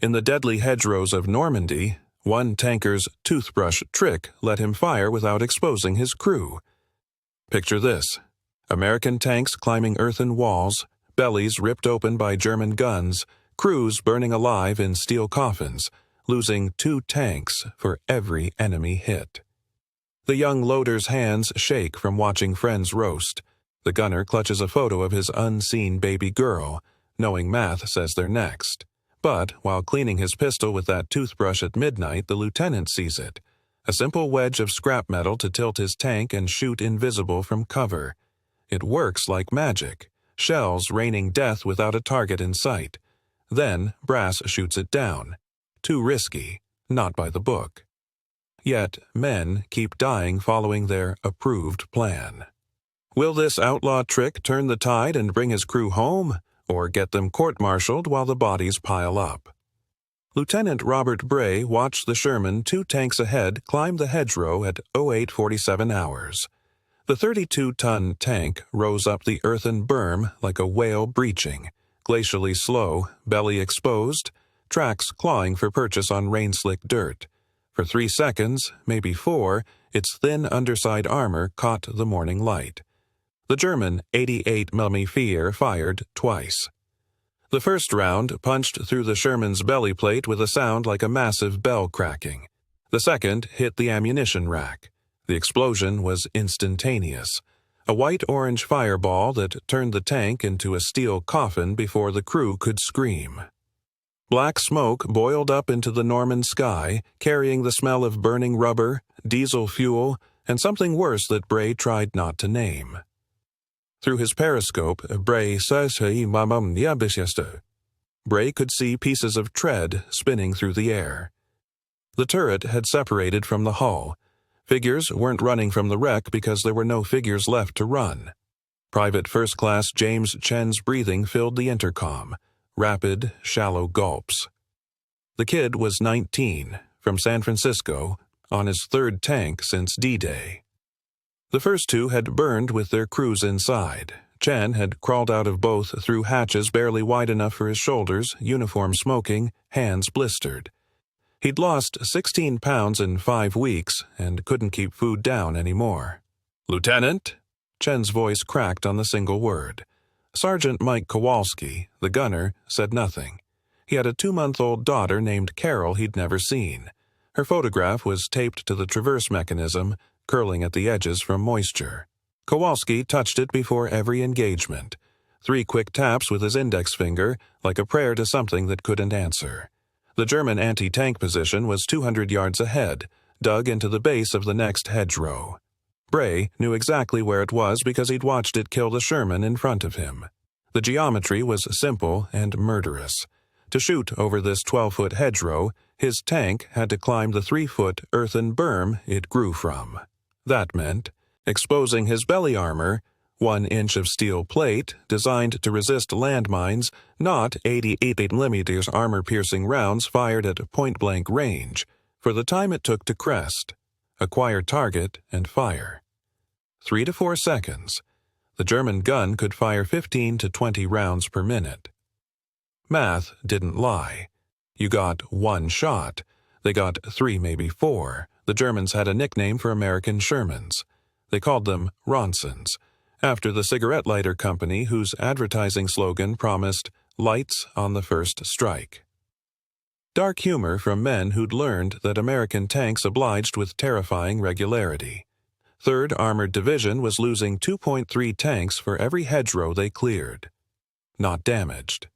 In the deadly hedgerows of Normandy, one tanker's toothbrush trick let him fire without exposing his crew. Picture this: American tanks climbing earthen walls, bellies ripped open by German guns, crews burning alive in steel coffins, losing 2 tanks for every enemy hit. The young loader's hands shake from watching friends roast. The gunner clutches a photo of his unseen baby girl, knowing math says they're next. But while cleaning his pistol with that toothbrush at midnight, the lieutenant sees it. A simple wedge of scrap metal to tilt his tank and shoot invisible from cover. It works like magic, shells raining death without a target in sight. Then brass shoots it down. Too risky, not by the book. Yet men keep dying following their approved plan. Will this outlaw trick turn the tide and bring his crew home, or get them court-martialed while the bodies pile up? Lieutenant Robert Bray watched the Sherman 2 tanks ahead climb the hedgerow at 0847 hours. The 32-ton tank rose up the earthen berm like a whale breaching, glacially slow, belly exposed, tracks clawing for purchase on rain-slick dirt. For 3 seconds, maybe 4, its thin underside armor caught the morning light. The German 88mm Fear fired twice. The first round punched through the Sherman's belly plate with a sound like a massive bell cracking. The second hit the ammunition rack. The explosion was instantaneous. A white-orange fireball that turned the tank into a steel coffin before the crew could scream. Black smoke boiled up into the Norman sky, carrying the smell of burning rubber, diesel fuel, and something worse that Bray tried not to name. Through his periscope, Bray could see pieces of tread spinning through the air. The turret had separated from the hull. Figures weren't running from the wreck because there were no figures left to run. Private First Class James Chen's breathing filled the intercom. Rapid, shallow gulps. The kid was 19, from San Francisco, on his 3rd tank since D-Day. The first 2 had burned with their crews inside. Chen had crawled out of both through hatches barely wide enough for his shoulders, uniform smoking, hands blistered. He'd lost 16 pounds in 5 weeks and couldn't keep food down anymore. "Lieutenant?" Chen's voice cracked on the single word. Sergeant Mike Kowalski, the gunner, said nothing. He had a 2-month-old daughter named Carol he'd never seen. Her photograph was taped to the traverse mechanism, curling at the edges from moisture. Kowalski touched it before every engagement. 3 quick taps with his index finger, like a prayer to something that couldn't answer. The German anti-tank position was 200 yards ahead, dug into the base of the next hedgerow. Bray knew exactly where it was because he'd watched it kill the Sherman in front of him. The geometry was simple and murderous. To shoot over this 12-foot hedgerow, his tank had to climb the 3-foot earthen berm it grew from. That meant exposing his belly armor, 1 inch of steel plate designed to resist landmines, not 88mm armor-piercing rounds fired at point-blank range, for the time it took to crest, acquire target, and fire. 3 to 4 seconds. The German gun could fire 15 to 20 rounds per minute. Math didn't lie. You got 1 shot. They got 3, maybe 4. The Germans had a nickname for American Shermans. They called them Ronsons, after the cigarette lighter company whose advertising slogan promised lights on the first strike. Dark humor from men who'd learned that American tanks obliged with terrifying regularity. 3rd Armored Division was losing 2.3 tanks for every hedgerow they cleared. Not damaged.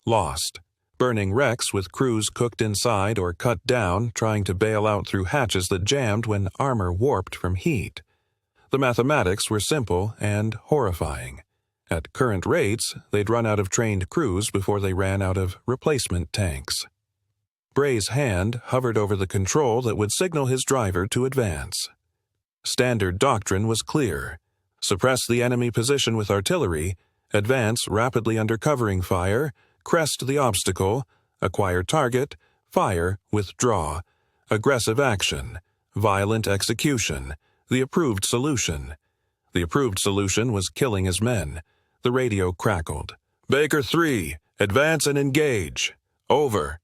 Lost. Burning wrecks with crews cooked inside or cut down, trying to bail out through hatches that jammed when armor warped from heat. The mathematics were simple and horrifying. At current rates, they'd run out of trained crews before they ran out of replacement tanks. Bray's hand hovered over the control that would signal his driver to advance. Standard doctrine was clear. Suppress the enemy position with artillery, advance rapidly under covering fire, crest the obstacle, acquire target, fire, withdraw, aggressive action, violent execution, the approved solution. The approved solution was killing his men. The radio crackled. "Baker 3, advance and engage. Over."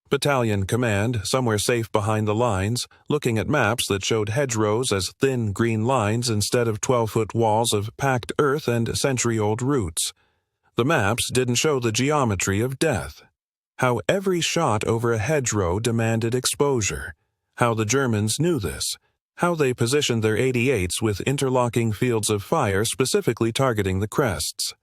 Battalion command, somewhere safe behind the lines, looking at maps that showed hedgerows as thin green lines instead of 12-foot walls of packed earth and century-old roots. The maps didn't show the geometry of death. How every shot over a hedgerow demanded exposure. How the Germans knew this. How they positioned their 88s with interlocking fields of fire specifically targeting the crests.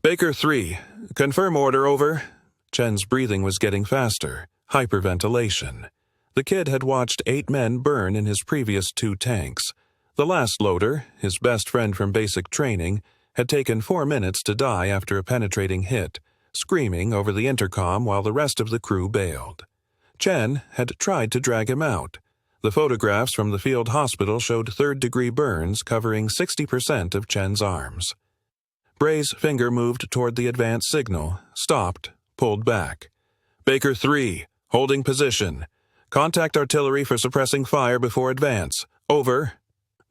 Baker 3, confirm order, over. Chen's breathing was getting faster. Hyperventilation. The kid had watched 8 men burn in his previous 2 tanks. The last loader, his best friend from basic training, had taken 4 minutes to die after a penetrating hit, screaming over the intercom while the rest of the crew bailed. Chen had tried to drag him out. The photographs from the field hospital showed 3rd-degree burns covering 60% of Chen's arms. Bray's finger moved toward the advance signal, stopped, pulled back. Baker 3, holding position. Contact artillery for suppressing fire before advance. Over.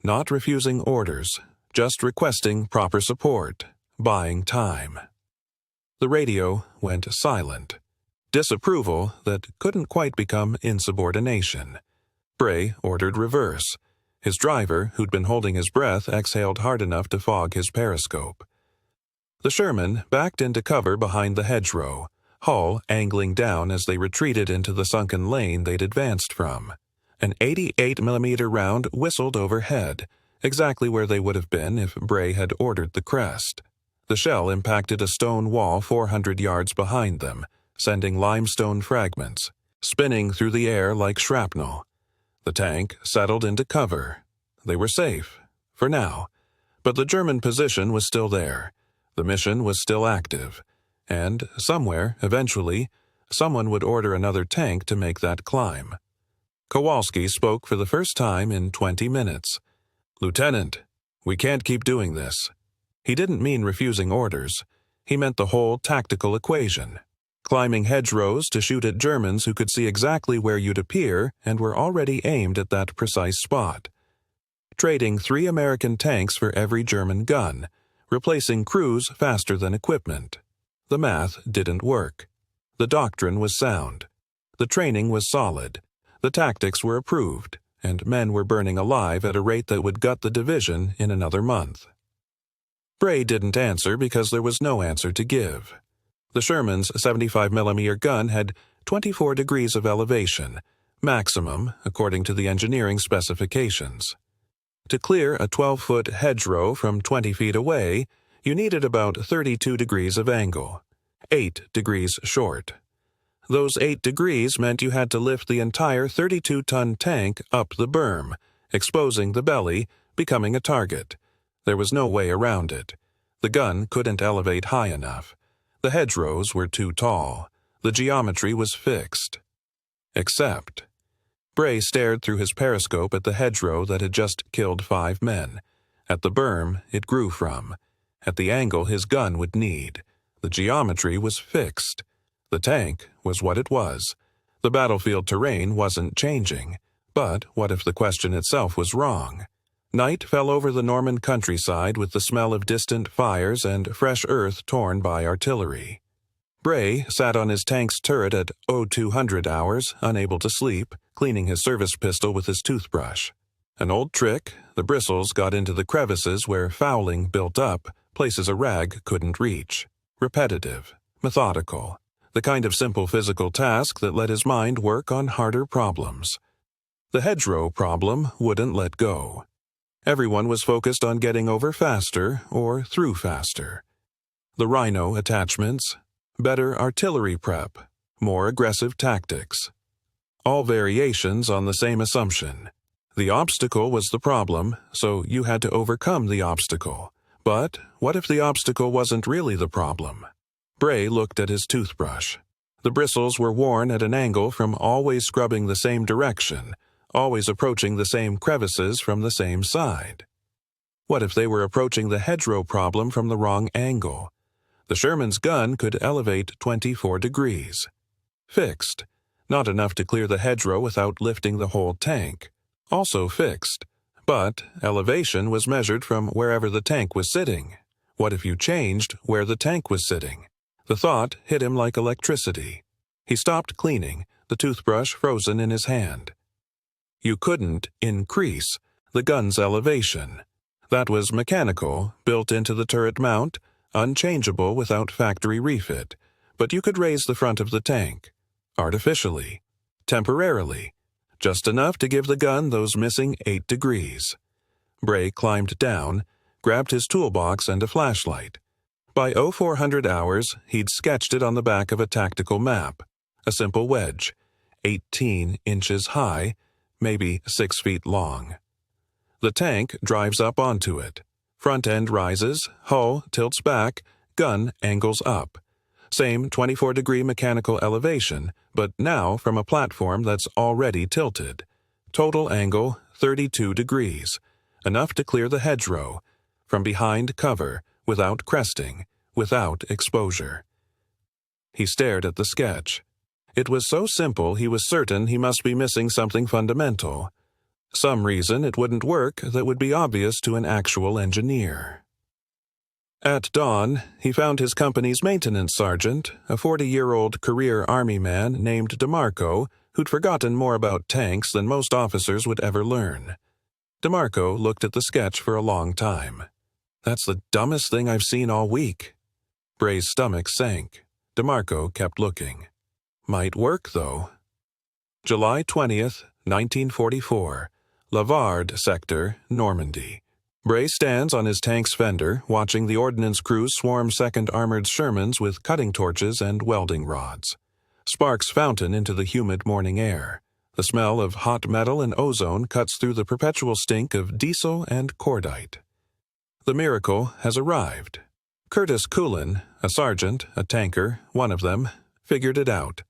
Not refusing orders, just requesting proper support, buying time. The radio went silent. Disapproval that couldn't quite become insubordination. Bray ordered reverse. His driver, who'd been holding his breath, exhaled hard enough to fog his periscope. The Sherman backed into cover behind the hedgerow, hull angling down as they retreated into the sunken lane they'd advanced from. An 88mm round whistled overhead, exactly where they would have been if Bray had ordered the crest. The shell impacted a stone wall 400 yards behind them, sending limestone fragments, spinning through the air like shrapnel. The tank settled into cover. They were safe, for now. But the German position was still there. The mission was still active. And somewhere, eventually, someone would order another tank to make that climb. Kowalski spoke for the first time in 20 minutes. "Lieutenant, we can't keep doing this." He didn't mean refusing orders. He meant the whole tactical equation. Climbing hedgerows to shoot at Germans who could see exactly where you'd appear and were already aimed at that precise spot. Trading 3 American tanks for every German gun, replacing crews faster than equipment. The math didn't work. The doctrine was sound. The training was solid. The tactics were approved, and men were burning alive at a rate that would gut the division in another month. Bray didn't answer because there was no answer to give. The Sherman's 75mm gun had 24 degrees of elevation, maximum according to the engineering specifications. To clear a 12-foot hedgerow from 20 feet away, you needed about 32 degrees of angle, 8 degrees short. Those 8 degrees meant you had to lift the entire 32-ton tank up the berm, exposing the belly, becoming a target. There was no way around it. The gun couldn't elevate high enough. The hedgerows were too tall. The geometry was fixed. Except. Bray stared through his periscope at the hedgerow that had just killed 5 men. At the berm it grew from. At the angle his gun would need. The geometry was fixed. The tank was what it was. The battlefield terrain wasn't changing. But what if the question itself was wrong? Night fell over the Norman countryside with the smell of distant fires and fresh earth torn by artillery. Bray sat on his tank's turret at 0200 hours, unable to sleep, cleaning his service pistol with his toothbrush. An old trick, the bristles got into the crevices where fouling built up, places a rag couldn't reach. Repetitive, methodical, the kind of simple physical task that let his mind work on harder problems. The hedgerow problem wouldn't let go. Everyone was focused on getting over faster or through faster. The rhino attachments, better artillery prep, more aggressive tactics. All variations on the same assumption. The obstacle was the problem, so you had to overcome the obstacle. But what if the obstacle wasn't really the problem? Bray looked at his toothbrush. The bristles were worn at an angle from always scrubbing the same direction, always approaching the same crevices from the same side. What if they were approaching the hedgerow problem from the wrong angle? The Sherman's gun could elevate 24 degrees. Fixed. Not enough to clear the hedgerow without lifting the whole tank. Also fixed. But elevation was measured from wherever the tank was sitting. What if you changed where the tank was sitting? The thought hit him like electricity. He stopped cleaning, the toothbrush frozen in his hand. You couldn't increase the gun's elevation. That was mechanical, built into the turret mount, unchangeable without factory refit, but you could raise the front of the tank. Artificially. Temporarily. Just enough to give the gun those missing 8 degrees. Bray climbed down, grabbed his toolbox and a flashlight. By 0400 hours, he'd sketched it on the back of a tactical map. A simple wedge, 18 inches high, maybe 6 feet long. The tank drives up onto it. Front end rises, hull tilts back, gun angles up. Same 24-degree mechanical elevation, but now from a platform that's already tilted. Total angle 32 degrees, enough to clear the hedgerow. From behind cover, without cresting, without exposure. He stared at the sketch. It was so simple he was certain he must be missing something fundamental. Some reason it wouldn't work that would be obvious to an actual engineer. At dawn, he found his company's maintenance sergeant, a 40-year-old career Army man named DeMarco, who'd forgotten more about tanks than most officers would ever learn. DeMarco looked at the sketch for a long time. "That's the dumbest thing I've seen all week." Bray's stomach sank. DeMarco kept looking. Might work, though. July 20th, 1944. Lavard Sector, Normandy. Bray stands on his tank's fender, watching the ordnance crews swarm 2nd Armored Shermans with cutting torches and welding rods. Sparks fountain into the humid morning air. The smell of hot metal and ozone cuts through the perpetual stink of diesel and cordite. The miracle has arrived. Curtis Coolin, a sergeant, a tanker, one of them, figured it out.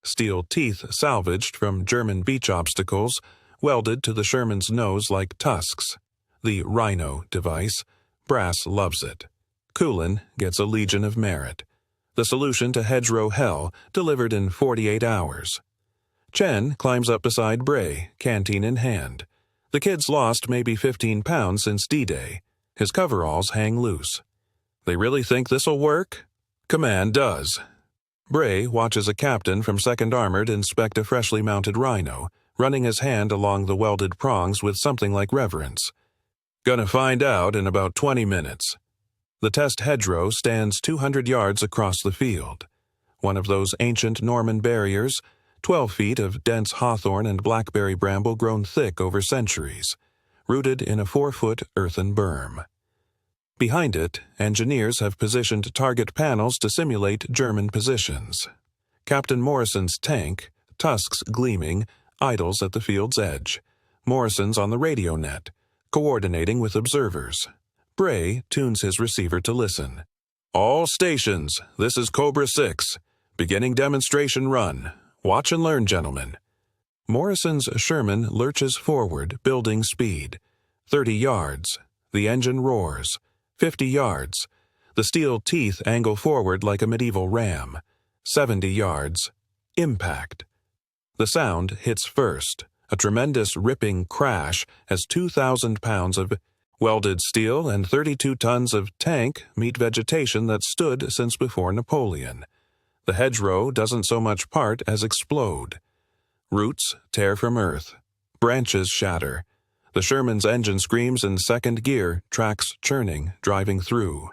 Steel teeth salvaged from German beach obstacles, welded to the Sherman's nose like tusks. The Rhino device. Brass loves it. Coolin gets a Legion of Merit. The solution to hedgerow hell, delivered in 48 hours. Chen climbs up beside Bray, canteen in hand. The kid's lost maybe 15 pounds since D-Day. His coveralls hang loose. They really think this'll work? Command does. Bray watches a captain from 2nd Armored inspect a freshly mounted Rhino, running his hand along the welded prongs with something like reverence. Gonna find out in about 20 minutes. The test hedgerow stands 200 yards across the field. One of those ancient Norman barriers, 12 feet of dense hawthorn and blackberry bramble grown thick over centuries, rooted in a 4-foot earthen berm. Behind it, engineers have positioned target panels to simulate German positions. Captain Morrison's tank, tusks gleaming, idles at the field's edge. Morrison's on the radio net, coordinating with observers. Bray tunes his receiver to listen. "All stations, this is Cobra 6. Beginning demonstration run. Watch and learn, gentlemen." Morrison's Sherman lurches forward, building speed. 30 yards. The engine roars. 50 yards. The steel teeth angle forward like a medieval ram. 70 yards. Impact. The sound hits first, a tremendous ripping crash as 2,000 pounds of welded steel and 32 tons of tank meet vegetation that stood since before Napoleon. The hedgerow doesn't so much part as explode. Roots tear from earth. Branches shatter. The Sherman's engine screams in 2nd gear, tracks churning, driving through.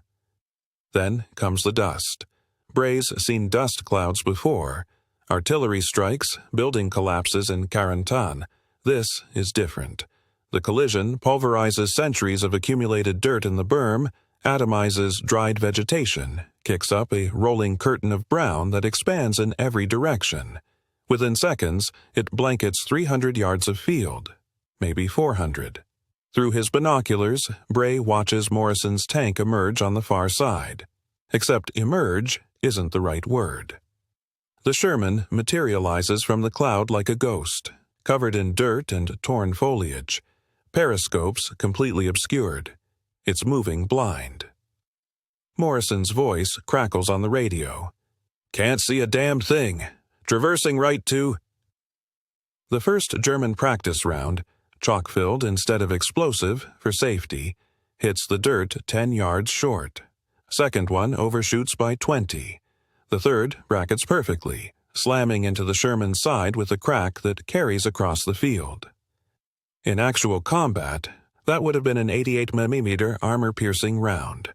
Then comes the dust. Bray's seen dust clouds before. Artillery strikes, building collapses in Carentan. This is different. The collision pulverizes centuries of accumulated dirt in the berm, atomizes dried vegetation, kicks up a rolling curtain of brown that expands in every direction. Within seconds, it blankets 300 yards of field, maybe 400. Through his binoculars, Bray watches Morrison's tank emerge on the far side. Except emerge isn't the right word. The Sherman materializes from the cloud like a ghost, covered in dirt and torn foliage. Periscopes completely obscured. It's moving blind. Morrison's voice crackles on the radio. "Can't see a damn thing. Traversing right to..." The first German practice round, chalk-filled instead of explosive for safety, hits the dirt 10 yards short. Second one overshoots by 20. The third brackets perfectly, slamming into the Sherman's side with a crack that carries across the field. In actual combat, that would have been an 88mm armor-piercing round.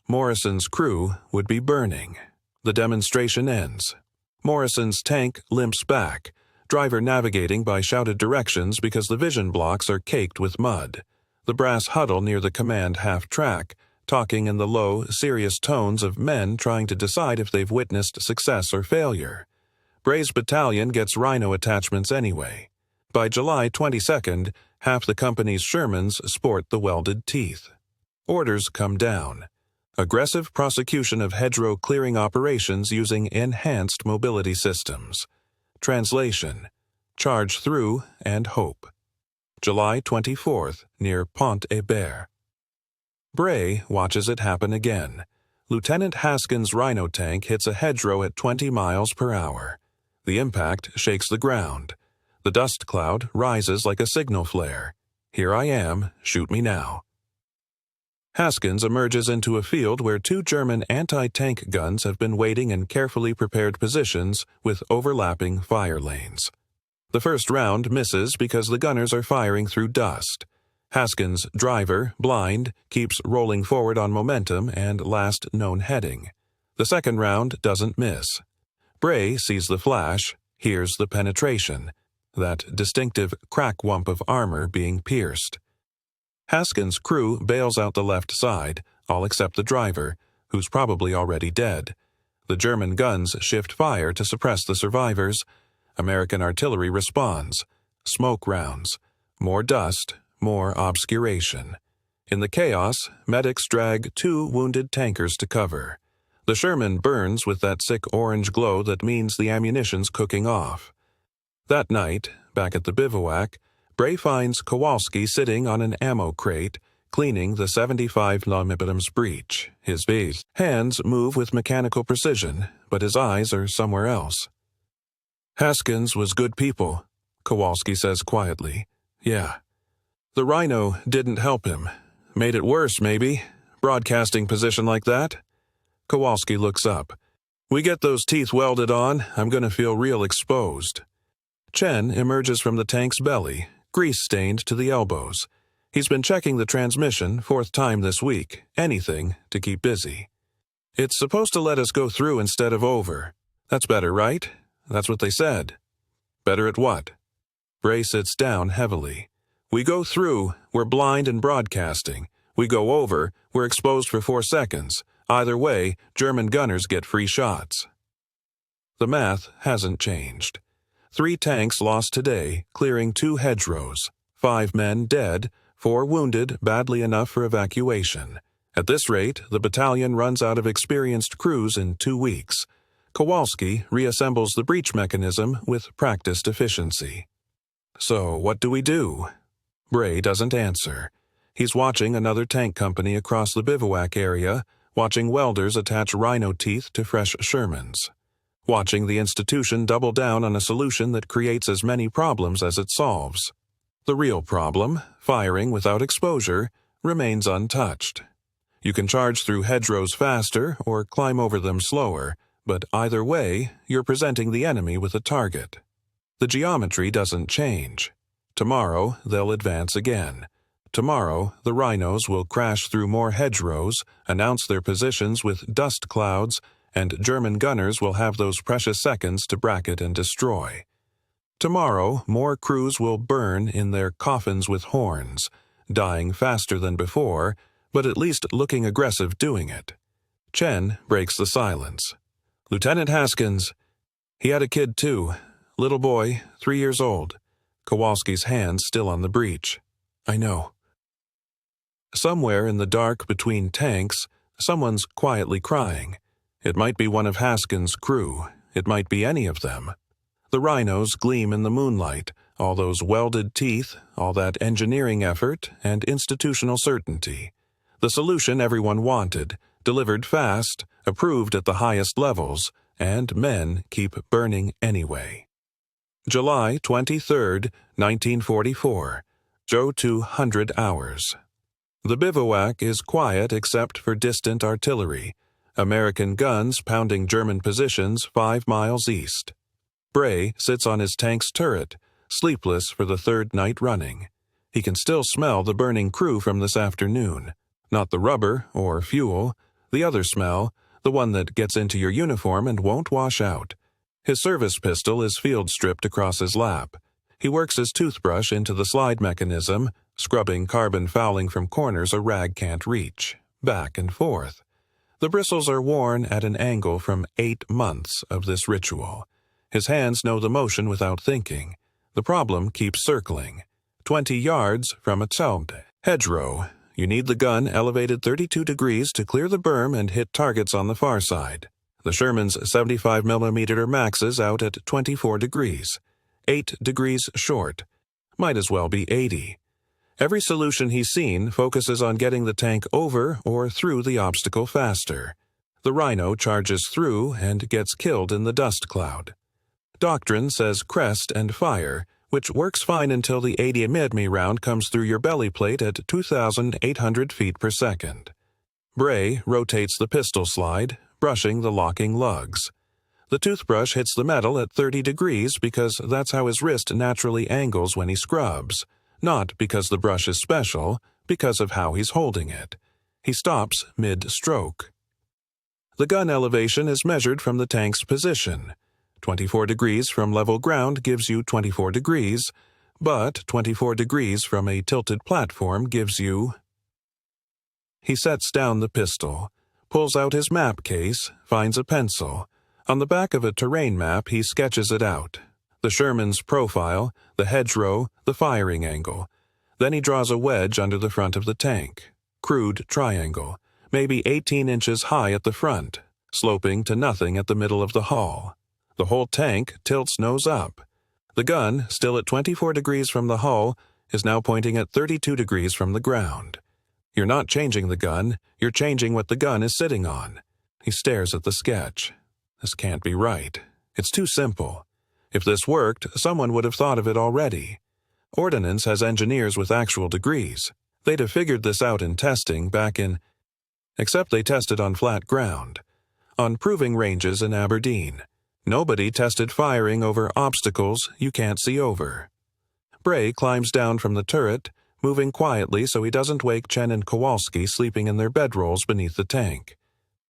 Morrison's crew would be burning. The demonstration ends. Morrison's tank limps back, driver navigating by shouted directions because the vision blocks are caked with mud. The brass huddle near the command half-track, talking in the low, serious tones of men trying to decide if they've witnessed success or failure. Bray's battalion gets rhino attachments anyway. By July 22nd, half the company's Shermans sport the welded teeth. Orders come down. Aggressive prosecution of hedgerow clearing operations using enhanced mobility systems. Translation: charge through and hope. July 24th, near Pont-Hébert. Bray watches it happen again. Lieutenant Haskins' rhino tank hits a hedgerow at 20 miles per hour. The impact shakes the ground. The dust cloud rises like a signal flare. Here I am, shoot me now. Haskins emerges into a field where two German anti-tank guns have been waiting in carefully prepared positions with overlapping fire lanes. The first round misses because the gunners are firing through dust. Haskins' driver, blind, keeps rolling forward on momentum and last known heading. The second round doesn't miss. Bray sees the flash, hears the penetration, that distinctive crack-wump of armor being pierced. Haskins' crew bails out the left side, all except the driver, who's probably already dead. The German guns shift fire to suppress the survivors. American artillery responds. Smoke rounds. More dust, more obscuration. In the chaos, medics drag two wounded tankers to cover. The Sherman burns with that sick orange glow that means the ammunition's cooking off. That night, back at the bivouac, Bray finds Kowalski sitting on an ammo crate, cleaning the 75mm breech. His hands move with mechanical precision, but his eyes are somewhere else. Haskins was good people, Kowalski says quietly. Yeah. The rhino didn't help him. Made it worse, maybe. Broadcasting position like that. Kowalski looks up. We get those teeth welded on, I'm gonna feel real exposed. Chen emerges from the tank's belly, grease-stained to the elbows. He's been checking the transmission, 4th time this week, anything to keep busy. It's supposed to let us go through instead of over. That's better, right? That's what they said. Better at what? Bray sits down heavily. We go through, we're blind and broadcasting. We go over, we're exposed for 4 seconds. Either way, German gunners get free shots. The math hasn't changed. 3 tanks lost today, clearing 2 hedgerows. 5 men dead, 4 wounded badly enough for evacuation. At this rate, the battalion runs out of experienced crews in 2 weeks. Kowalski reassembles the breach mechanism with practiced efficiency. So, what do we do? Bray doesn't answer. He's watching another tank company across the bivouac area, watching welders attach rhino teeth to fresh Shermans. Watching the institution double down on a solution that creates as many problems as it solves. The real problem, firing without exposure, remains untouched. You can charge through hedgerows faster or climb over them slower, but either way, you're presenting the enemy with a target. The geometry doesn't change. Tomorrow, they'll advance again. Tomorrow, the rhinos will crash through more hedgerows, announce their positions with dust clouds, and German gunners will have those precious seconds to bracket and destroy. Tomorrow, more crews will burn in their coffins with horns, dying faster than before, but at least looking aggressive doing it. Chen breaks the silence. Lieutenant Haskins. He had a kid too. Little boy, 3 years old. Kowalski's hands still on the breech. I know. Somewhere in the dark between tanks, someone's quietly crying. It might be one of Haskins' crew. It might be any of them. The rhinos gleam in the moonlight, all those welded teeth, all that engineering effort and institutional certainty. The solution everyone wanted, delivered fast, approved at the highest levels, and men keep burning anyway. July 23, 1944. 0200 hours. The bivouac is quiet except for distant artillery. American guns pounding German positions 5 miles east. Bray sits on his tank's turret, sleepless for the third night running. He can still smell the burning crew from this afternoon. Not the rubber or fuel, the other smell, the one that gets into your uniform and won't wash out. His service pistol is field stripped across his lap. He works his toothbrush into the slide mechanism, scrubbing carbon fouling from corners a rag can't reach, back and forth. The bristles are worn at an angle from 8 months of this ritual. His hands know the motion without thinking. The problem keeps circling. 20 yards from its held. Hedgerow. You need the gun elevated 32 degrees to clear the berm and hit targets on the far side. The Sherman's 75mm maxes out at 24 degrees. 8 degrees short. Might as well be 80. Every solution he's seen focuses on getting the tank over or through the obstacle faster. The Rhino charges through and gets killed in the dust cloud. Doctrine says crest and fire, which works fine until the 80mm round comes through your belly plate at 2,800 feet per second. Bray rotates the pistol slide, brushing the locking lugs. The toothbrush hits the metal at 30 degrees because that's how his wrist naturally angles when he scrubs, not because the brush is special, because of how he's holding it. He stops mid-stroke. The gun elevation is measured from the tank's position. 24 degrees from level ground gives you 24 degrees, but 24 degrees from a tilted platform gives you... He sets down the pistol, pulls out his map case, finds a pencil. On the back of a terrain map, he sketches it out. The Sherman's profile, the hedgerow, the firing angle. Then he draws a wedge under the front of the tank. Crude triangle, maybe 18 inches high at the front, sloping to nothing at the middle of the hull. The whole tank tilts nose up. The gun, still at 24 degrees from the hull, is now pointing at 32 degrees from the ground. You're not changing the gun, you're changing what the gun is sitting on. He stares at the sketch. This can't be right. It's too simple. If this worked, someone would have thought of it already. Ordnance has engineers with actual degrees. They'd have figured this out in testing back in... Except they tested on flat ground. On proving ranges in Aberdeen. Nobody tested firing over obstacles you can't see over. Bray climbs down from the turret, moving quietly so he doesn't wake Chen and Kowalski sleeping in their bedrolls beneath the tank.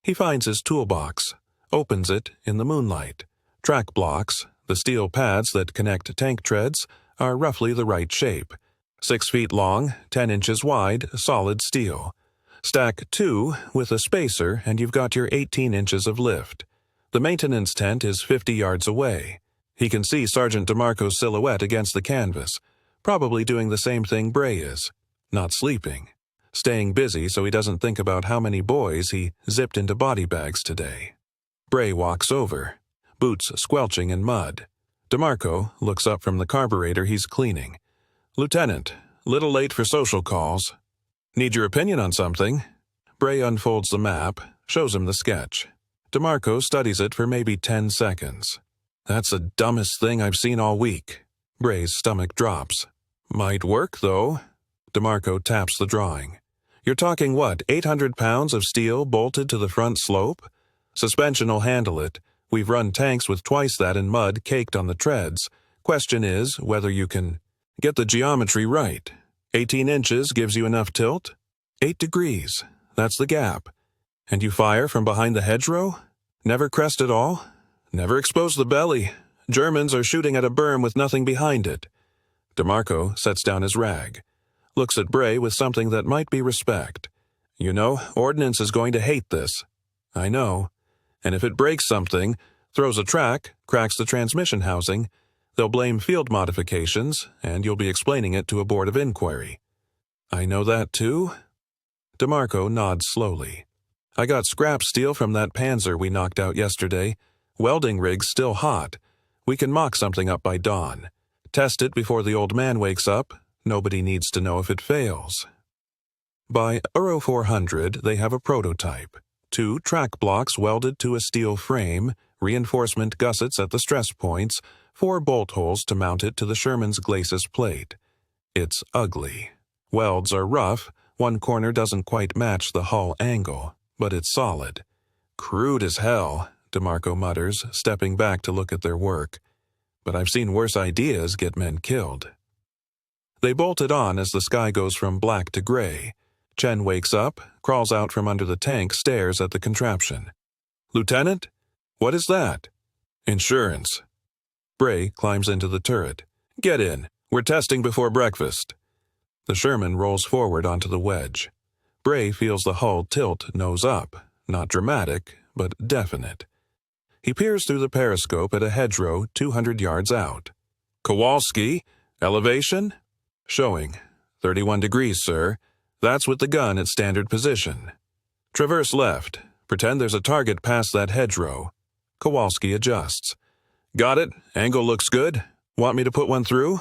He finds his toolbox, opens it in the moonlight. Track blocks, the steel pads that connect tank treads, are roughly the right shape. 6 feet long, 10 inches wide, solid steel. Stack 2 with a spacer and you've got your 18 inches of lift. The maintenance tent is 50 yards away. He can see Sergeant DeMarco's silhouette against the canvas, probably doing the same thing Bray is. Not sleeping. Staying busy so he doesn't think about how many boys he zipped into body bags today. Bray walks over, boots squelching in mud. DeMarco looks up from the carburetor he's cleaning. "Lieutenant, little late for social calls. Need your opinion on something?" Bray unfolds the map, shows him the sketch. DeMarco studies it for maybe 10 seconds. "That's the dumbest thing I've seen all week." Bray's stomach drops. "Might work, though." DeMarco taps the drawing. "You're talking what, 800 pounds of steel bolted to the front slope? Suspension'll handle it. We've run tanks with twice that in mud caked on the treads. Question is whether you can get the geometry right. 18 inches gives you enough tilt? 8 degrees. That's the gap. And you fire from behind the hedgerow? Never crest at all? Never expose the belly. Germans are shooting at a berm with nothing behind it." DeMarco sets down his rag. Looks at Bray with something that might be respect. "You know, Ordnance is going to hate this." "I know. And if it breaks something, throws a track, cracks the transmission housing, they'll blame field modifications, and you'll be explaining it to a board of inquiry." "I know that too?" DeMarco nods slowly. "I got scrap steel from that Panzer we knocked out yesterday. Welding rig's still hot. We can mock something up by dawn. Test it before the old man wakes up. Nobody needs to know if it fails." By Euro 400, they have a prototype. 2 track blocks welded to a steel frame, reinforcement gussets at the stress points, 4 bolt holes to mount it to the Sherman's glacis plate. It's ugly. Welds are rough, one corner doesn't quite match the hull angle, but it's solid. "Crude as hell," DeMarco mutters, stepping back to look at their work. but I've seen worse ideas get men killed. They bolted on as the sky goes from black to gray. Chen wakes up, crawls out from under the tank, stares at the contraption. "Lieutenant? What is that?" "Insurance." Bray climbs into the turret. "Get in. We're testing before breakfast." The Sherman rolls forward onto the wedge. Bray feels the hull tilt nose up, not dramatic, but definite. He peers through the periscope at a hedgerow 200 yards out. "Kowalski, elevation?" "Showing. 31 degrees, sir. That's with the gun at standard position." "Traverse left. Pretend there's a target past that hedgerow." Kowalski adjusts. "Got it. Angle looks good. Want me to put one through?"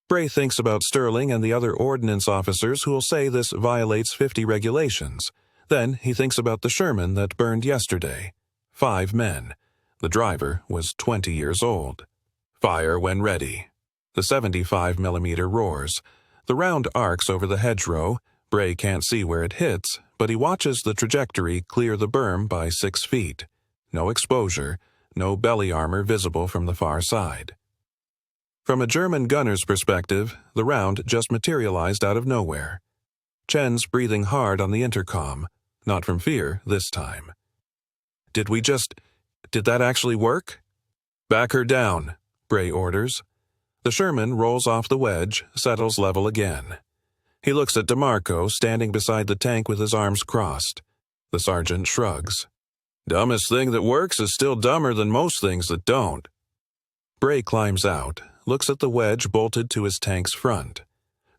Bray thinks about Sterling and the other ordnance officers who'll say this violates 50 regulations. Then he thinks about the Sherman that burned yesterday. 5 men. The driver was 20 years old. Fire when ready. The 75mm roars. The round arcs over the hedgerow. Bray can't see where it hits, but he watches the trajectory clear the berm by 6 feet. No exposure, no belly armor visible from the far side. From a German gunner's perspective, the round just materialized out of nowhere. Chen's breathing hard on the intercom, not from fear this time. Did that actually work?" "Back her down," Bray orders. The Sherman rolls off the wedge, settles level again. He looks at DeMarco standing beside the tank with his arms crossed. The sergeant shrugs. "Dumbest thing that works is still dumber than most things that don't." Bray climbs out, looks at the wedge bolted to his tank's front.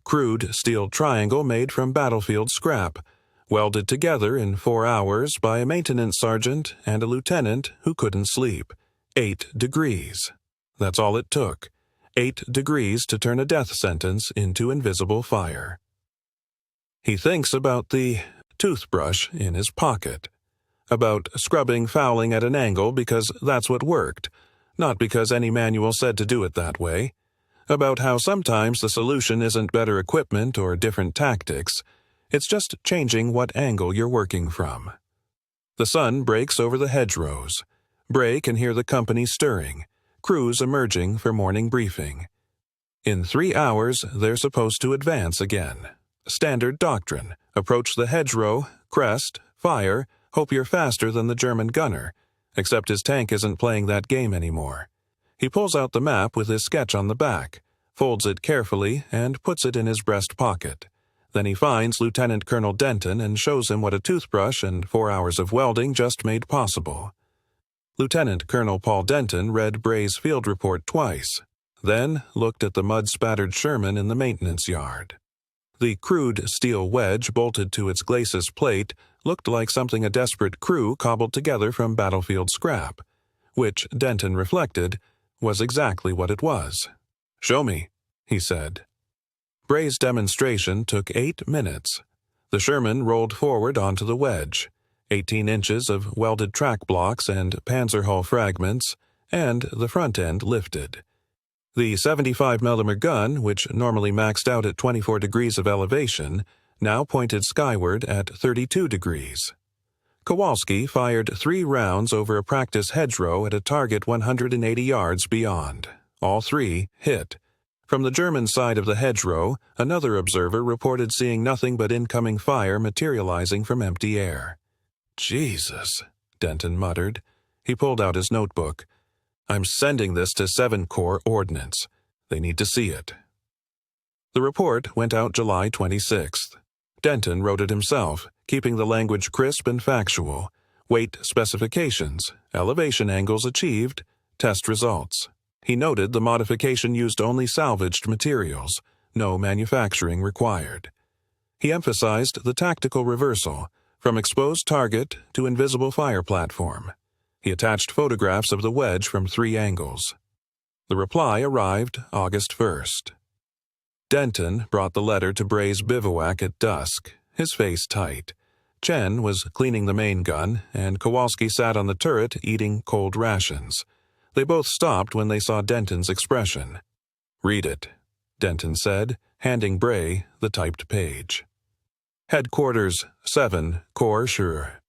Crude steel triangle made from battlefield scrap, welded together in 4 hours by a maintenance sergeant and a lieutenant who couldn't sleep. 8 degrees. That's all it took. 8 degrees to turn a death sentence into invisible fire. He thinks about the toothbrush in his pocket. About scrubbing fouling at an angle because that's what worked, not because any manual said to do it that way. About how sometimes the solution isn't better equipment or different tactics, it's just changing what angle you're working from. The sun breaks over the hedgerows. Bray can hear the company stirring, crews emerging for morning briefing. In 3 hours, they're supposed to advance again. Standard doctrine: approach the hedgerow, crest, fire, hope you're faster than the German gunner, except his tank isn't playing that game anymore. He pulls out the map with his sketch on the back, folds it carefully, and puts it in his breast pocket. Then he finds Lieutenant Colonel Denton and shows him what a toothbrush and 4 hours of welding just made possible. Lieutenant Colonel Paul Denton read Bray's field report twice, then looked at the mud-spattered Sherman in the maintenance yard. The crude steel wedge bolted to its glacis plate looked like something a desperate crew cobbled together from battlefield scrap, which, Denton reflected, was exactly what it was. "Show me," he said. Bray's demonstration took 8 minutes. The Sherman rolled forward onto the wedge, 18 inches of welded track blocks and Panzerhull fragments, and the front end lifted. The 75mm gun, which normally maxed out at 24 degrees of elevation, now pointed skyward at 32 degrees. Kowalski fired 3 rounds over a practice hedgerow at a target 180 yards beyond. All 3 hit. From the German side of the hedgerow, another observer reported seeing nothing but incoming fire materializing from empty air. "Jesus," Denton muttered. He pulled out his notebook. "I'm sending this to 7 Corps Ordnance. They need to see it." The report went out July 26th. Denton wrote it himself, keeping the language crisp and factual. Weight specifications, elevation angles achieved, test results. He noted the modification used only salvaged materials, no manufacturing required. He emphasized the tactical reversal, from exposed target to invisible fire platform. He attached photographs of the wedge from 3 angles. The reply arrived August 1st. Denton brought the letter to Bray's bivouac at dusk, his face tight. Chen was cleaning the main gun, and Kowalski sat on the turret eating cold rations. They both stopped when they saw Denton's expression. "Read it," Denton said, handing Bray the typed page. Headquarters, 7 Corps Sure.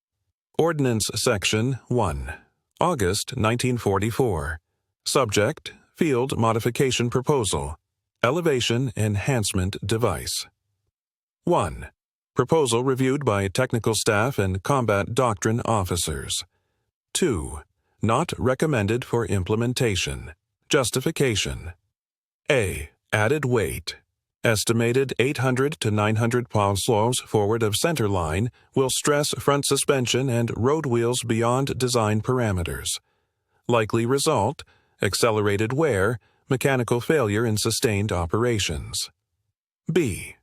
Ordnance Section 1, August 1944. Subject, Field Modification Proposal. Elevation Enhancement Device. 1. Proposal reviewed by technical staff and combat doctrine officers. 2. Not recommended for implementation. Justification. A. Added weight. Estimated 800 to 900 POWs forward of center line will stress front suspension and road wheels beyond design parameters. Likely result: accelerated wear, mechanical failure in sustained operations. B.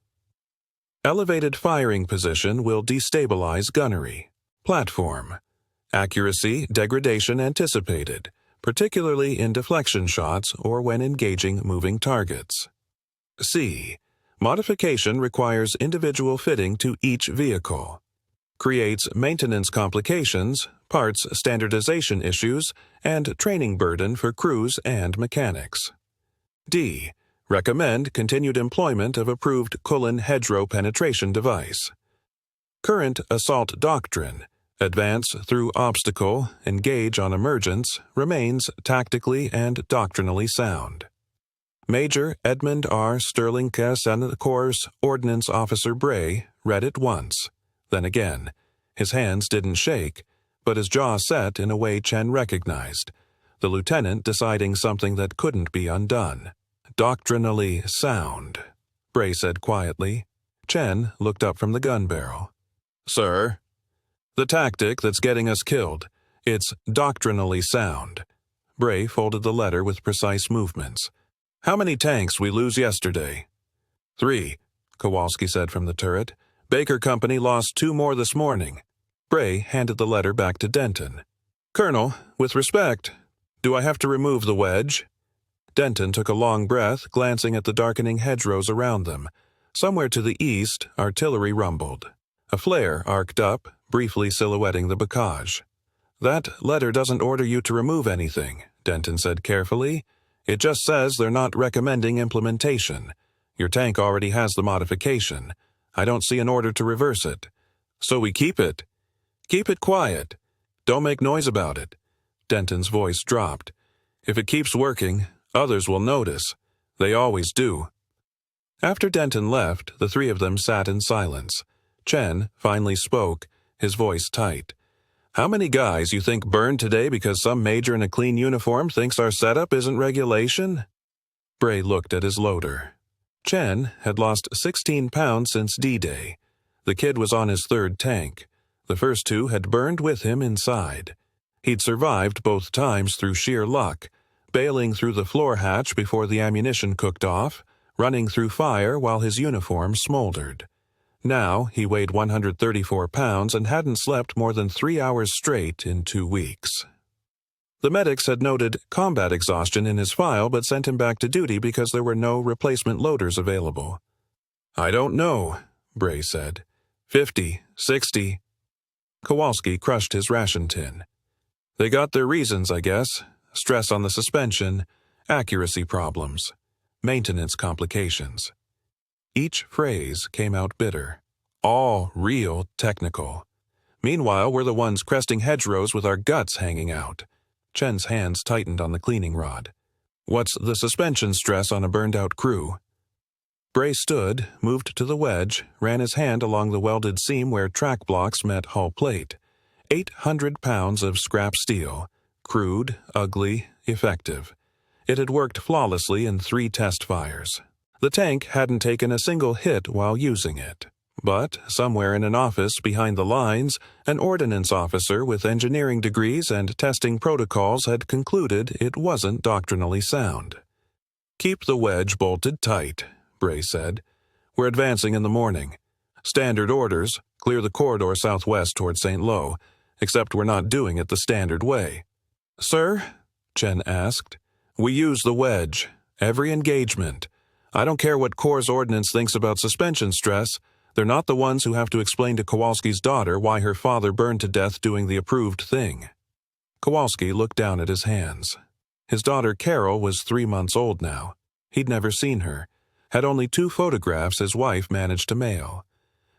Elevated firing position will destabilize gunnery. Platform. Accuracy degradation anticipated, particularly in deflection shots or when engaging moving targets. C. Modification requires individual fitting to each vehicle. Creates maintenance complications, parts standardization issues, and training burden for crews and mechanics. D. Recommend continued employment of approved Cullen hedgerow penetration device. Current assault doctrine, advance through obstacle, engage on emergence, remains tactically and doctrinally sound. Major Edmund R. Sterling and Corps Ordnance Officer Bray read it once, then again. His hands didn't shake, but his jaw set in a way Chen recognized, the lieutenant deciding something that couldn't be undone. Doctrinally sound, Bray said quietly. Chen looked up from the gun barrel. Sir? The tactic that's getting us killed. It's doctrinally sound. Bray folded the letter with precise movements. How many tanks we lose yesterday? 3, Kowalski said from the turret. Baker Company lost 2 more this morning. Bray handed the letter back to Denton. Colonel, with respect, do I have to remove the wedge? Denton took a long breath, glancing at the darkening hedgerows around them. Somewhere to the east, artillery rumbled. A flare arced up, briefly silhouetting the bocage. That letter doesn't order you to remove anything, Denton said carefully. It just says they're not recommending implementation. Your tank already has the modification. I don't see an order to reverse it. So we keep it. Keep it quiet. Don't make noise about it. Denton's voice dropped. If it keeps working, others will notice. They always do. After Denton left, the 3 of them sat in silence. Chen finally spoke, his voice tight. How many guys you think burned today because some major in a clean uniform thinks our setup isn't regulation? Bray looked at his loader. Chen had lost 16 pounds since D-Day. The kid was on his 3rd tank. The first 2 had burned with him inside. He'd survived both times through sheer luck, bailing through the floor hatch before the ammunition cooked off, running through fire while his uniform smoldered. Now he weighed 134 pounds and hadn't slept more than 3 hours straight in 2 weeks. The medics had noted combat exhaustion in his file but sent him back to duty because there were no replacement loaders available. I don't know, Bray said. 50, 60. Kowalski crushed his ration tin. They got their reasons, I guess. Stress on the suspension, accuracy problems, maintenance complications. Each phrase came out bitter. All real technical. Meanwhile, we're the ones cresting hedgerows with our guts hanging out. Chen's hands tightened on the cleaning rod. What's the suspension stress on a burned-out crew? Bray stood, moved to the wedge, ran his hand along the welded seam where track blocks met hull plate. 800 pounds of scrap steel. Crude, ugly, effective. It had worked flawlessly in 3 test fires. The tank hadn't taken a single hit while using it. But somewhere in an office behind the lines, an ordnance officer with engineering degrees and testing protocols had concluded it wasn't doctrinally sound. Keep the wedge bolted tight, Bray said. We're advancing in the morning. Standard orders, clear the corridor southwest toward St. Lo, except we're not doing it the standard way. Sir? Chen asked. We use the wedge. Every engagement. I don't care what Corps Ordnance thinks about suspension stress. They're not the ones who have to explain to Kowalski's daughter why her father burned to death doing the approved thing. Kowalski looked down at his hands. His daughter Carol was 3 months old now. He'd never seen her. Had only 2 photographs his wife managed to mail.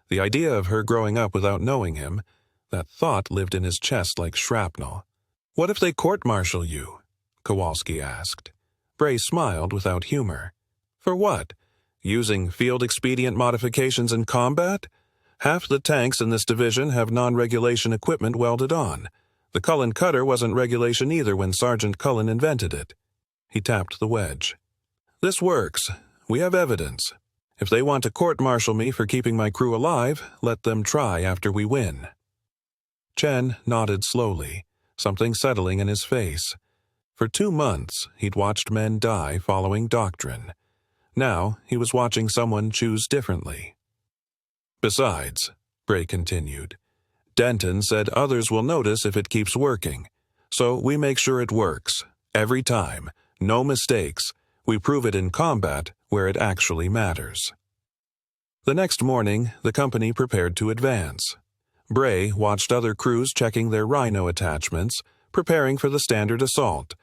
The idea of her growing up without knowing him, that thought lived in his chest like shrapnel. What if they court-martial you? Kowalski asked. Bray smiled without humor. For what? Using field expedient modifications in combat? Half the tanks in this division have non-regulation equipment welded on. The Cullen cutter wasn't regulation either when Sergeant Cullen invented it. He tapped the wedge. This works. We have evidence. If they want to court-martial me for keeping my crew alive, let them try after we win. Chen nodded slowly, something settling in his face. For 2 months, he'd watched men die following doctrine. Now, he was watching someone choose differently. Besides, Bray continued, Denton said others will notice if it keeps working. So we make sure it works. Every time. No mistakes. We prove it in combat where it actually matters. The next morning, the company prepared to advance. Bray watched other crews checking their rhino attachments, preparing for the standard assault.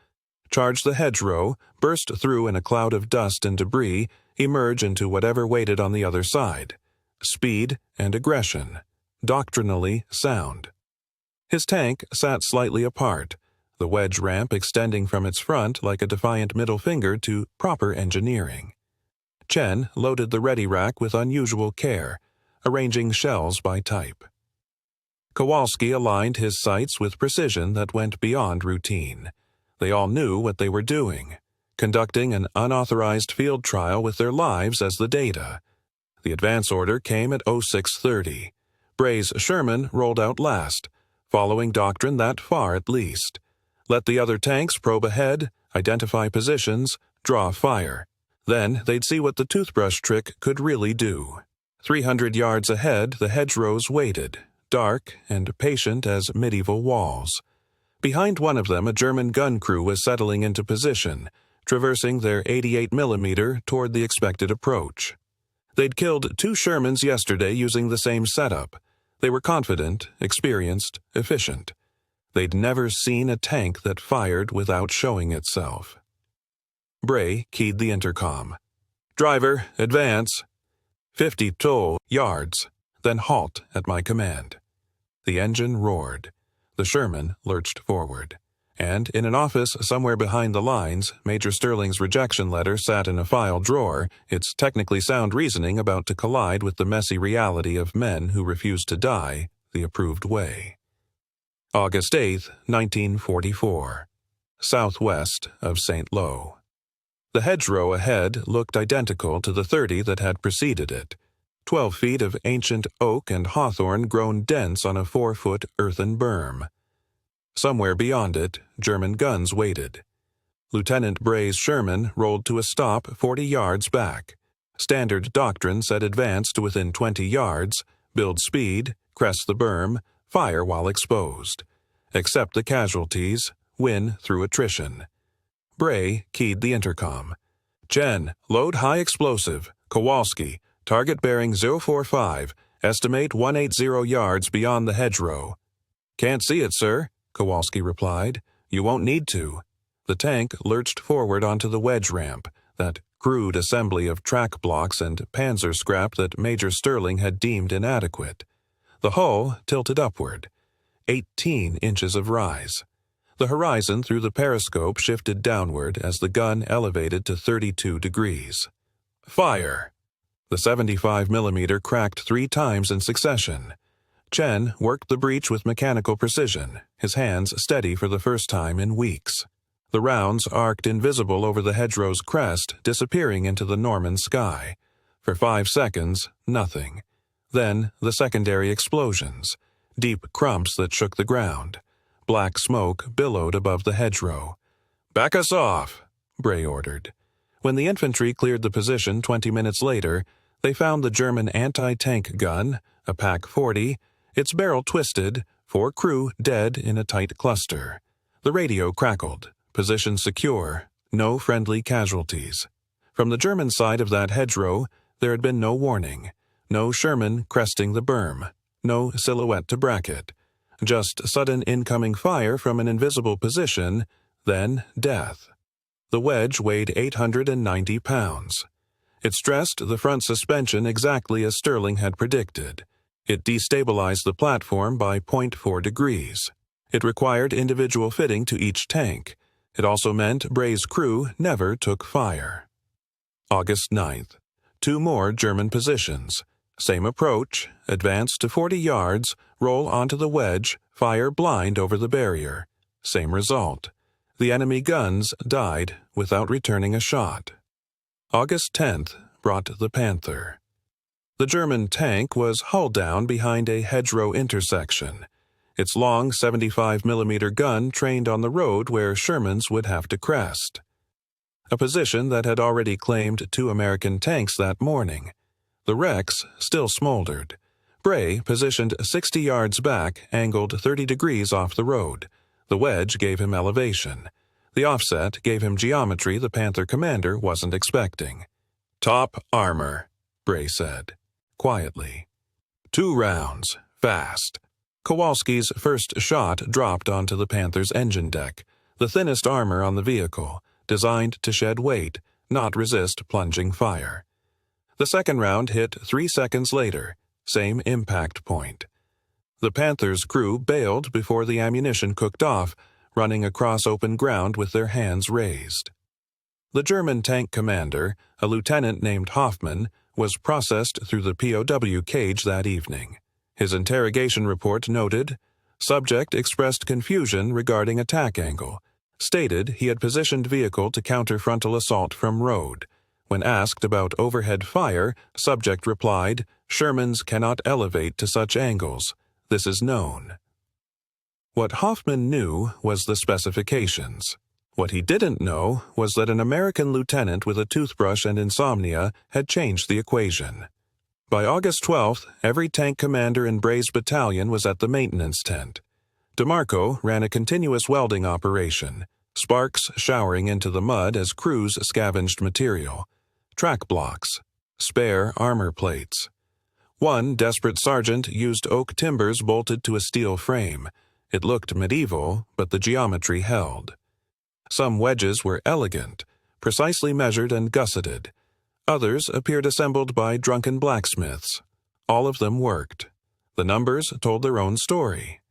Charge the hedgerow, burst through in a cloud of dust and debris, emerge into whatever waited on the other side. Speed and aggression. Doctrinally sound. His tank sat slightly apart, the wedge ramp extending from its front like a defiant middle finger to proper engineering. Chen loaded the ready rack with unusual care, arranging shells by type. Kowalski aligned his sights with precision that went beyond routine. They all knew what they were doing, conducting an unauthorized field trial with their lives as the data. The advance order came at 0630. Bray's Sherman rolled out last, following doctrine that far at least. Let the other tanks probe ahead, identify positions, draw fire. Then they'd see what the toothbrush trick could really do. 300 yards ahead, the hedgerows waited, dark and patient as medieval walls. Behind one of them, a German gun crew was settling into position, traversing their 88mm toward the expected approach. They'd killed 2 Shermans yesterday using the same setup. They were confident, experienced, efficient. They'd never seen a tank that fired without showing itself. Bray keyed the intercom. Driver, advance. 50 toll yards, then halt at my command. The engine roared. The Sherman lurched forward. And in an office somewhere behind the lines, Major Sterling's rejection letter sat in a file drawer, its technically sound reasoning about to collide with the messy reality of men who refused to die the approved way. August 8, 1944. Southwest of St. Lo. The hedgerow ahead looked identical to the 30 that had preceded it. 12 feet of ancient oak and hawthorn grown dense on a 4-foot earthen berm. Somewhere beyond it, German guns waited. Lieutenant Bray's Sherman rolled to a stop 40 yards back. Standard doctrine said advance to within 20 yards, build speed, crest the berm, fire while exposed. Accept the casualties, win through attrition. Bray keyed the intercom. Chen, load high explosive. Kowalski, target bearing 045, estimate 180 yards beyond the hedgerow. Can't see it, sir, Kowalski replied. You won't need to. The tank lurched forward onto the wedge ramp, that crude assembly of track blocks and panzer scrap that Major Sterling had deemed inadequate. The hull tilted upward. 18 inches of rise. The horizon through the periscope shifted downward as the gun elevated to 32 degrees. Fire! The 75mm cracked 3 times in succession. Chen worked the breech with mechanical precision, his hands steady for the first time in weeks. The rounds arced invisible over the hedgerow's crest, disappearing into the Norman sky. For 5 seconds, nothing. Then the secondary explosions, deep crumps that shook the ground. Black smoke billowed above the hedgerow. "Back us off," Bray ordered. When the infantry cleared the position 20 minutes later, they found the German anti-tank gun, a PaK-40, its barrel twisted, 4 crew dead in a tight cluster. The radio crackled, position secure, no friendly casualties. From the German side of that hedgerow, there had been no warning, no Sherman cresting the berm, no silhouette to bracket, just sudden incoming fire from an invisible position, then death. The wedge weighed 890 pounds. It stressed the front suspension exactly as Sterling had predicted. It destabilized the platform by 0.4 degrees. It required individual fitting to each tank. It also meant Bray's crew never took fire. August 9th. 2 more German positions. Same approach, advance to 40 yards, roll onto the wedge, fire blind over the barrier. Same result. The enemy guns died without returning a shot. August 10th brought the Panther. The German tank was hull down behind a hedgerow intersection. Its long 75mm gun trained on the road where Sherman's would have to crest. A position that had already claimed 2 American tanks that morning. The wrecks still smoldered. Bray, positioned 60 yards back, angled 30 degrees off the road. The wedge gave him elevation. The offset gave him geometry the Panther commander wasn't expecting. "Top armor," Bray said, quietly. 2 rounds, fast. Kowalski's first shot dropped onto the Panther's engine deck, the thinnest armor on the vehicle, designed to shed weight, not resist plunging fire. The second round hit 3 seconds later, same impact point. The Panther's crew bailed before the ammunition cooked off, running across open ground with their hands raised. The German tank commander, a lieutenant named Hoffman, was processed through the POW cage that evening. His interrogation report noted, subject expressed confusion regarding attack angle, stated he had positioned vehicle to counter frontal assault from road. When asked about overhead fire, subject replied, Sherman's cannot elevate to such angles. This is known. What Hoffman knew was the specifications. What he didn't know was that an American lieutenant with a toothbrush and insomnia had changed the equation. By August 12th, every tank commander in Bray's battalion was at the maintenance tent. DeMarco ran a continuous welding operation, sparks showering into the mud as crews scavenged material. Track blocks, spare armor plates. One desperate sergeant used oak timbers bolted to a steel frame. It looked medieval, but the geometry held. Some wedges were elegant, precisely measured and gusseted. Others appeared assembled by drunken blacksmiths. All of them worked. The numbers told their own story.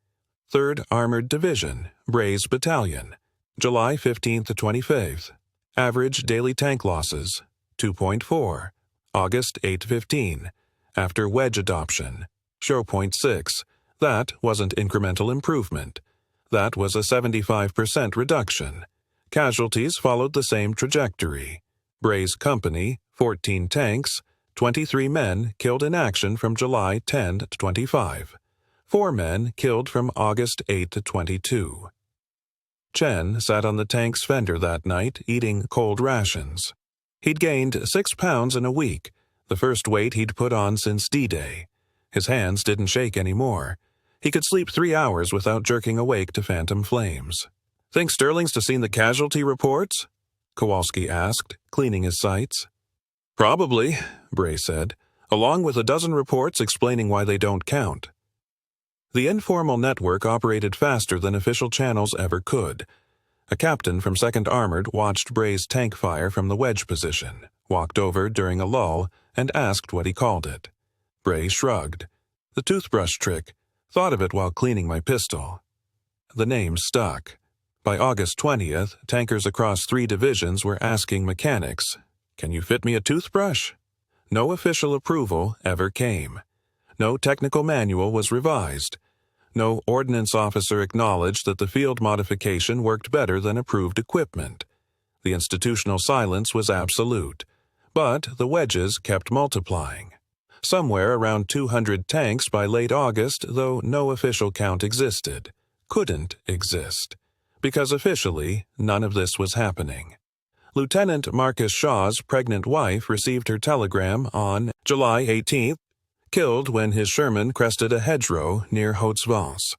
3rd Armored Division, Bray's Battalion, July 15th to 25th. Average daily tank losses, 2.4. August 8-15. After wedge adoption, show 0.6. That wasn't incremental improvement. That was a 75% reduction. Casualties followed the same trajectory. Bray's company, 14 tanks, 23 men killed in action from July 10 to 25. 4 men killed from August 8 to 22. Chen sat on the tank's fender that night eating cold rations. He'd gained 6 pounds in a week, the first weight he'd put on since D-Day. His hands didn't shake anymore. He could sleep 3 hours without jerking awake to phantom flames. "Think Sterling's to seen the casualty reports?" Kowalski asked, cleaning his sights. "Probably," Bray said, "along with a dozen reports explaining why they don't count." The informal network operated faster than official channels ever could. A captain from 2nd Armored watched Bray's tank fire from the wedge position, walked over during a lull, and asked what he called it. Bray shrugged. "The toothbrush trick. Thought of it while cleaning my pistol." The name stuck. By August 20th, tankers across 3 divisions were asking mechanics, "Can you fit me a toothbrush?" No official approval ever came. No technical manual was revised. No ordnance officer acknowledged that the field modification worked better than approved equipment. The institutional silence was absolute. But the wedges kept multiplying. Somewhere around 200 tanks by late August, though no official count existed. Couldn't exist. Because officially, none of this was happening. Lieutenant Marcus Shaw's pregnant wife received her telegram on July 18th, killed when his Sherman crested a hedgerow near Hautes-Vence.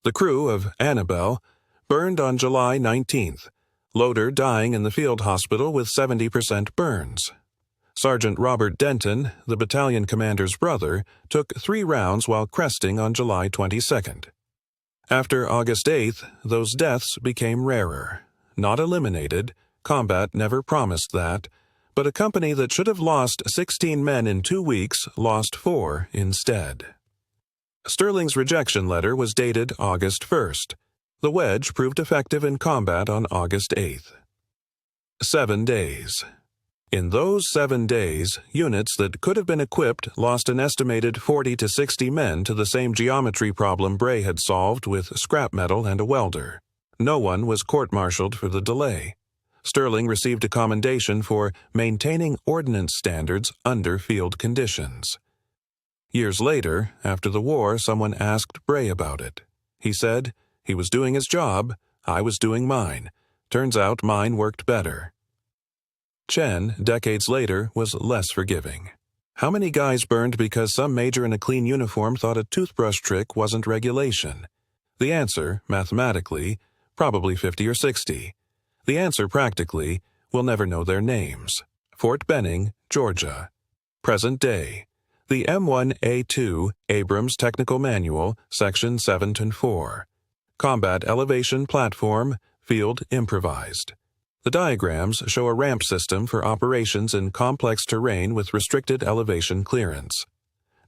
The crew of Annabelle burned on July 19th, loader dying in the field hospital with 70% burns. Sergeant Robert Denton, the battalion commander's brother, took 3 rounds while cresting on July 22nd. After August 8th, those deaths became rarer. Not eliminated, combat never promised that, but a company that should have lost 16 men in 2 weeks lost 4 instead. Sterling's rejection letter was dated August 1st. The wedge proved effective in combat on August 8th. 7 days. In those 7 days, units that could have been equipped lost an estimated 40 to 60 men to the same geometry problem Bray had solved with scrap metal and a welder. No one was court-martialed for the delay. Sterling received a commendation for maintaining ordnance standards under field conditions. Years later, after the war, someone asked Bray about it. He said, "He was doing his job, I was doing mine. Turns out mine worked better." Chen, decades later, was less forgiving. How many guys burned because some major in a clean uniform thought a toothbrush trick wasn't regulation? The answer, mathematically, probably 50 or 60. The answer, practically, we'll never know their names. Fort Benning, Georgia. Present day. The M1A2 Abrams Technical Manual, Section 7 and 4. Combat elevation platform, field improvised. The diagrams show a ramp system for operations in complex terrain with restricted elevation clearance.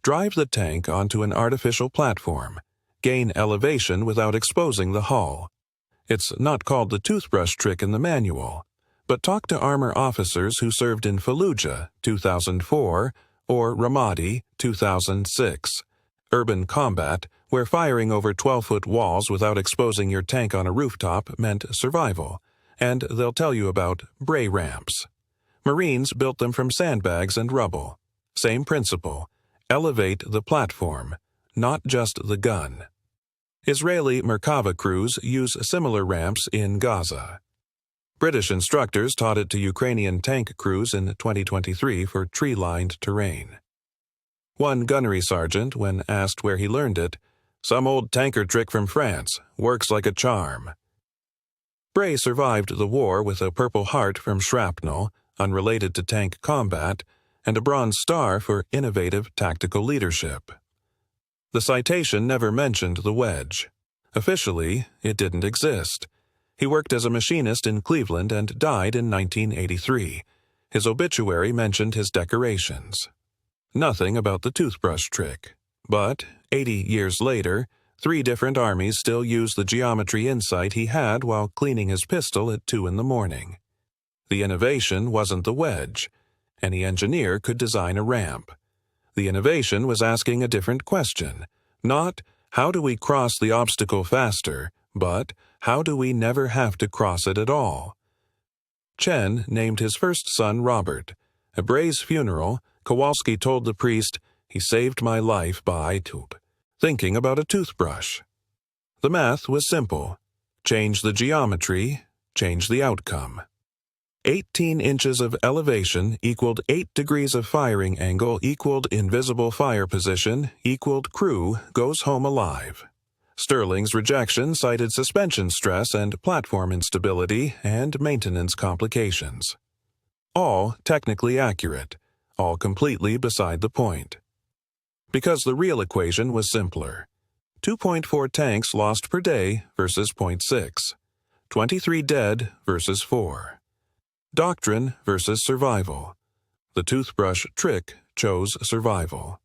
Drive the tank onto an artificial platform. Gain elevation without exposing the hull. It's not called the toothbrush trick in the manual, but talk to armor officers who served in Fallujah, 2004, or Ramadi, 2006. Urban combat, where firing over 12-foot walls without exposing your tank on a rooftop meant survival. And they'll tell you about Bray ramps. Marines built them from sandbags and rubble. Same principle. Elevate the platform, not just the gun. Israeli Merkava crews use similar ramps in Gaza. British instructors taught it to Ukrainian tank crews in 2023 for tree-lined terrain. One gunnery sergeant, when asked where he learned it, "Some old tanker trick from France, works like a charm." Bray survived the war with a Purple Heart from shrapnel, unrelated to tank combat, and a Bronze Star for innovative tactical leadership. The citation never mentioned the wedge. Officially, it didn't exist. He worked as a machinist in Cleveland and died in 1983. His obituary mentioned his decorations. Nothing about the toothbrush trick. But, 80 years later, 3 different armies still use the geometry insight he had while cleaning his pistol at 2 in the morning. The innovation wasn't the wedge. Any engineer could design a ramp. The innovation was asking a different question. Not, how do we cross the obstacle faster, but how do we never have to cross it at all? Chen named his first son Robert. At Bray's funeral, Kowalski told the priest, "He saved my life by thinking about a toothbrush." The math was simple. Change the geometry, change the outcome. 18 inches of elevation equaled 8 degrees of firing angle equaled invisible fire position equaled crew goes home alive. Sterling's rejection cited suspension stress and platform instability and maintenance complications. All technically accurate, all completely beside the point. Because the real equation was simpler. 2.4 tanks lost per day versus 0.6. 23 dead versus 4. Doctrine versus survival. The toothbrush trick chose survival.